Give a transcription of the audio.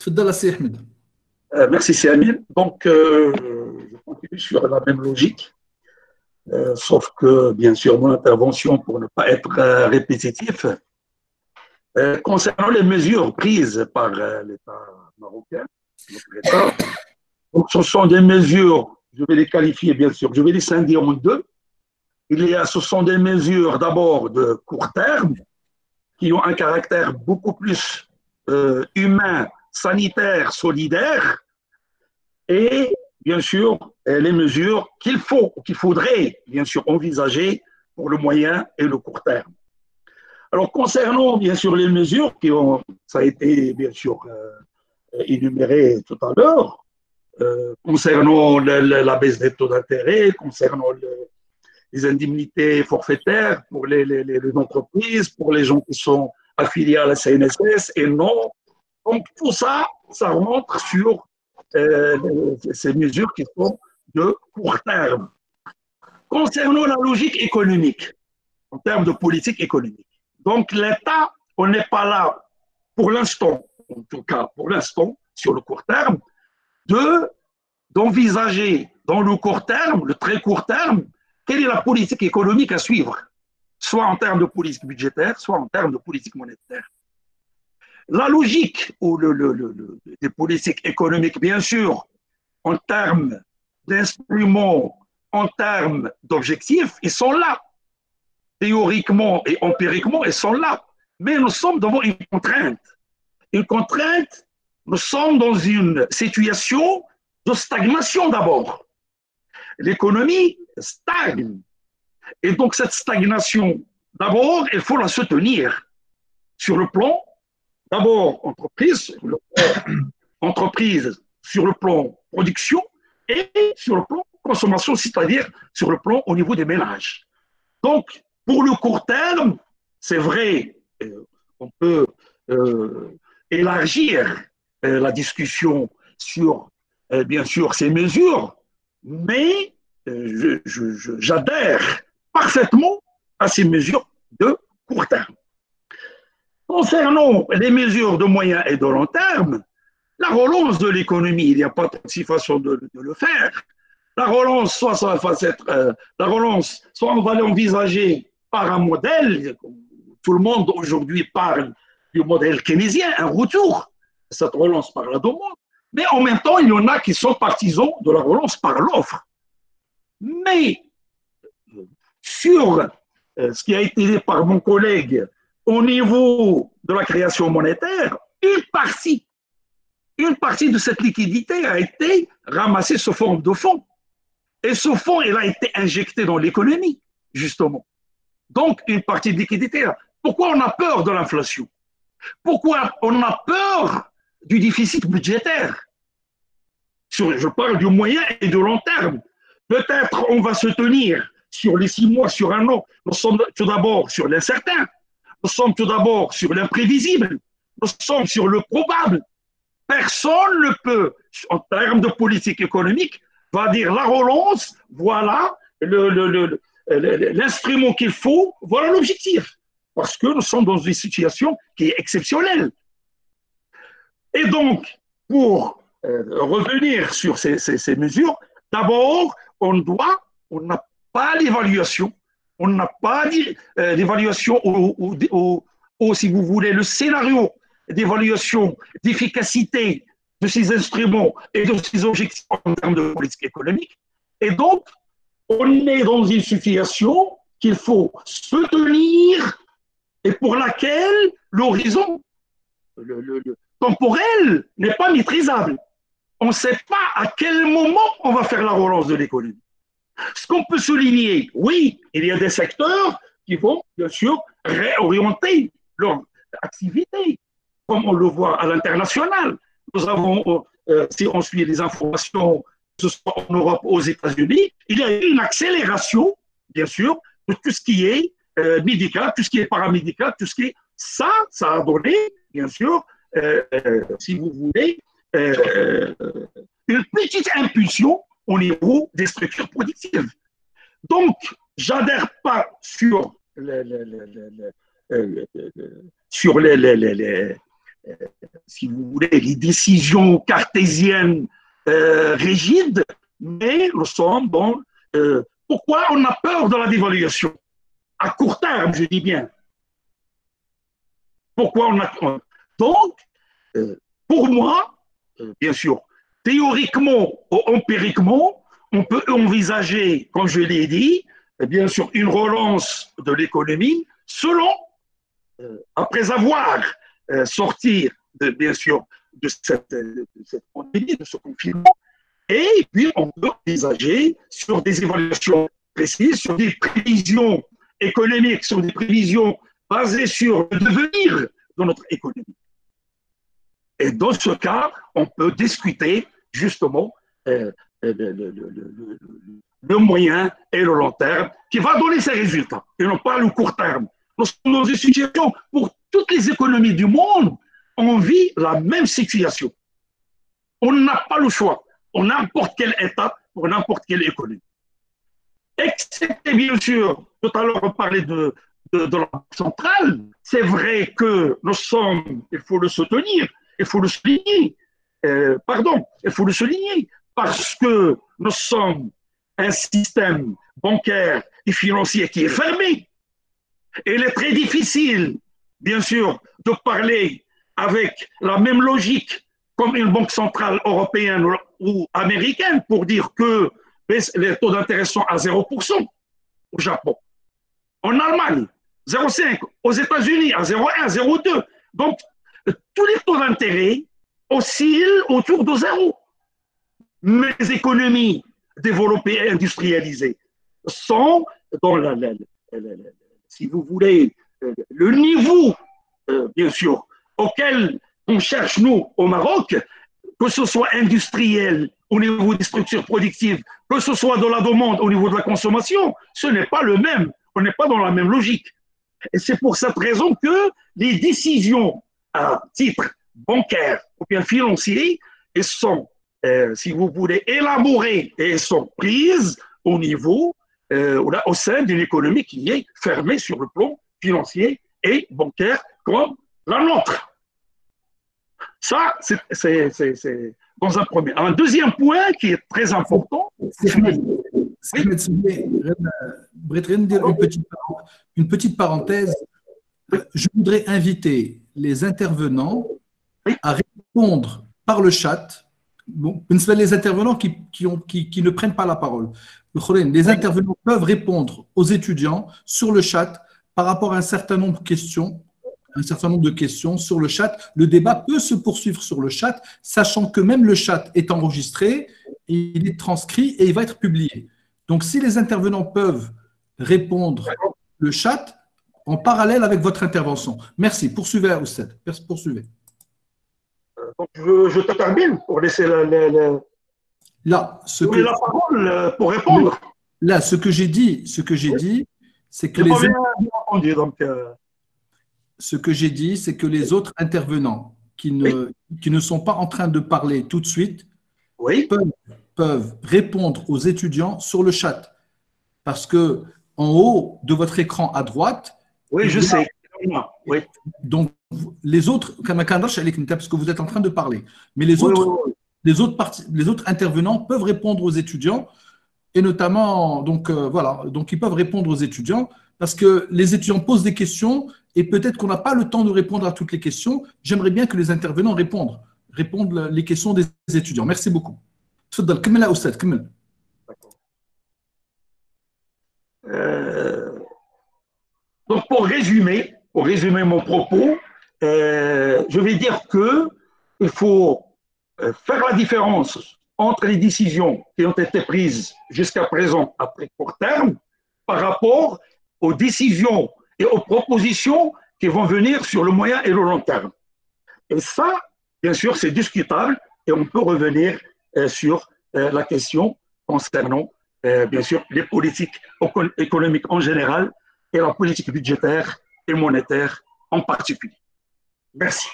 تفضل السي احمد. Merci, c'est Amine. Donc, je continue sur la même logique, sauf que, bien sûr, mon intervention, pour ne pas être répétitif, concernant les mesures prises par l'État marocain, notre État, donc ce sont des mesures, je vais les qualifier, bien sûr, je vais les scinder en deux. Ce sont des mesures d'abord de court terme, qui ont un caractère beaucoup plus humain, sanitaire, solidaire, et bien sûr les mesures qu'il faudrait bien sûr envisager pour le moyen et le court terme. Alors concernant bien sûr les mesures ça a été bien sûr énuméré tout à l'heure, concernant la baisse des taux d'intérêt, concernant les indemnités forfaitaires pour les entreprises, pour les gens qui sont affiliés à la CNSS et non. Donc tout ça, ça rentre sur ces mesures qui sont de court terme. Concernant la logique économique, en termes de politique économique, donc l'État, on n'est pas là pour l'instant, en tout cas pour l'instant, sur le court terme, d'envisager dans le court terme, le très court terme, quelle est la politique économique à suivre, soit en termes de politique budgétaire, soit en termes de politique monétaire. La logique des politiques économiques, bien sûr, en termes d'instruments, en termes d'objectifs, ils sont là. Théoriquement et empiriquement, ils sont là. Mais nous sommes devant une contrainte. Une contrainte, nous sommes dans une situation de stagnation d'abord. L'économie stagne. Et donc cette stagnation, d'abord, il faut la soutenir sur le plan, d'abord entreprise sur le plan production et sur le plan consommation, c'est-à-dire sur le plan au niveau des ménages. Donc, pour le court terme, c'est vrai, on peut élargir la discussion sur, bien sûr, ces mesures, mais j'adhère parfaitement à ces mesures de court terme. Concernant les mesures de moyen et de long terme, la relance de l'économie, il n'y a pas 36 façons de le faire. La relance, soit on va l'envisager par un modèle, tout le monde aujourd'hui parle du modèle keynésien, un retour, cette relance par la demande, mais en même temps, il y en a qui sont partisans de la relance par l'offre. Mais sur ce qui a été dit par mon collègue au niveau de la création monétaire, une partie de cette liquidité a été ramassée sous forme de fonds. Et ce fonds, il a été injecté dans l'économie, justement. Donc, une partie de liquidité. Pourquoi on a peur de l'inflation? Pourquoi on a peur du déficit budgétaire? Je parle du moyen et du long terme. Peut-être on va se tenir sur les 6 mois, sur un an. Nous sommes tout d'abord sur l'incertain. Nous sommes tout d'abord sur l'imprévisible. Nous sommes sur le probable. Personne ne peut, en termes de politique économique, va dire la relance, voilà l'instrument qu'il faut, voilà l'objectif. Parce que nous sommes dans une situation qui est exceptionnelle. Et donc, pour revenir sur ces mesures, d'abord, on n'a pas l'évaluation, on n'a pas l'évaluation ou, si vous voulez, le scénario d'évaluation d'efficacité de ces instruments et de ces objectifs en termes de politique économique. Et donc, on est dans une situation qu'il faut soutenir et pour laquelle l'horizon temporel n'est pas maîtrisable. On ne sait pas à quel moment on va faire la relance de l'économie. Ce qu'on peut souligner, oui, il y a des secteurs qui vont, bien sûr, réorienter leur activité, comme on le voit à l'international. Nous avons, si on suit les informations, que ce soit en Europe ou aux États-Unis, il y a eu une accélération, bien sûr, de tout ce qui est médical, tout ce qui est paramédical, tout ce qui est... Ça a donné, bien sûr, si vous voulez, une petite impulsion au niveau des structures productives. Donc, j'adhère pas sur si vous voulez, les décisions cartésiennes rigides, mais nous sommes dans... pourquoi on a peur de la dévaluation? À court terme, je dis bien. Pourquoi on a... Donc, pour moi, bien sûr, théoriquement ou empiriquement, on peut envisager, comme je l'ai dit, bien sûr, une relance de l'économie selon, après avoir sorti, bien sûr, de cette pandémie, de ce confinement, et puis on peut envisager sur des évaluations précises, sur des prévisions économiques, sur des prévisions basées sur le devenir de notre économie. Et dans ce cas, on peut discuter justement le moyen et le long terme qui va donner ses résultats, et non pas le court terme. Nous sommes dans une situation pour toutes les économies du monde, on vit la même situation. On n'a pas le choix, pour n'importe quelle étape, pour n'importe quelle économie. Excepté, bien sûr, tout à l'heure on parlait de la Banque centrale, c'est vrai que nous sommes, il faut le soutenir, il faut le souligner, il faut le souligner, parce que nous sommes un système bancaire et financier qui est fermé. Et il est très difficile, bien sûr, de parler avec la même logique comme une banque centrale européenne ou américaine pour dire que les taux d'intérêt sont à 0% au Japon. En Allemagne, 0,5. Aux États-Unis, à 0,1, 0,2. Donc, tous les taux d'intérêt oscillent autour de zéro. Mais les économies développées et industrialisées sont dans si vous voulez, le niveau, bien sûr, auquel on cherche, nous, au Maroc, que ce soit industriel au niveau des structures productives, que ce soit de la demande au niveau de la consommation, ce n'est pas le même. On n'est pas dans la même logique. Et c'est pour cette raison que les décisions à titre bancaire ou bien financier sont, si vous voulez, élaborées et sont prises au niveau, au sein d'une économie qui est fermée sur le plan financier et bancaire comme la nôtre. Ça, c'est dans un premier. Un deuxième point qui est très important. Une petite parenthèse. Je voudrais inviter les intervenants à répondre par le chat. Bon, les intervenants qui ne prennent pas la parole. Les intervenants peuvent répondre aux étudiants sur le chat par rapport à un certain nombre de questions sur le chat. Le débat peut se poursuivre sur le chat, sachant que même le chat est enregistré, il est transcrit et il va être publié. Donc, si les intervenants peuvent répondre le chat en parallèle avec votre intervention. Merci. Poursuivez, Oustad. Poursuivez. Donc, je te termine pour laisser la parole pour répondre. Là, ce que j'ai dit, c'est que ce que j'ai dit, c'est que les autres intervenants qui ne sont pas en train de parler tout de suite peuvent répondre aux étudiants sur le chat. Parce que en haut de votre écran à droite, je sais. Oui. Donc, les autres, parce que vous êtes en train de parler, mais les autres intervenants peuvent répondre aux étudiants, et notamment, donc ils peuvent répondre aux étudiants, parce que les étudiants posent des questions, et peut-être qu'on n'a pas le temps de répondre à toutes les questions. J'aimerais bien que les intervenants répondent les questions des étudiants. Merci beaucoup. Donc, pour résumer mon propos, je vais dire qu'il faut faire la différence entre les décisions qui ont été prises jusqu'à présent à très court terme par rapport aux décisions et aux propositions qui vont venir sur le moyen et le long terme. Et ça, bien sûr, c'est discutable et on peut revenir sur la question concernant, bien sûr, les politiques économiques en général et la politique budgétaire et monétaire en particulier. Merci.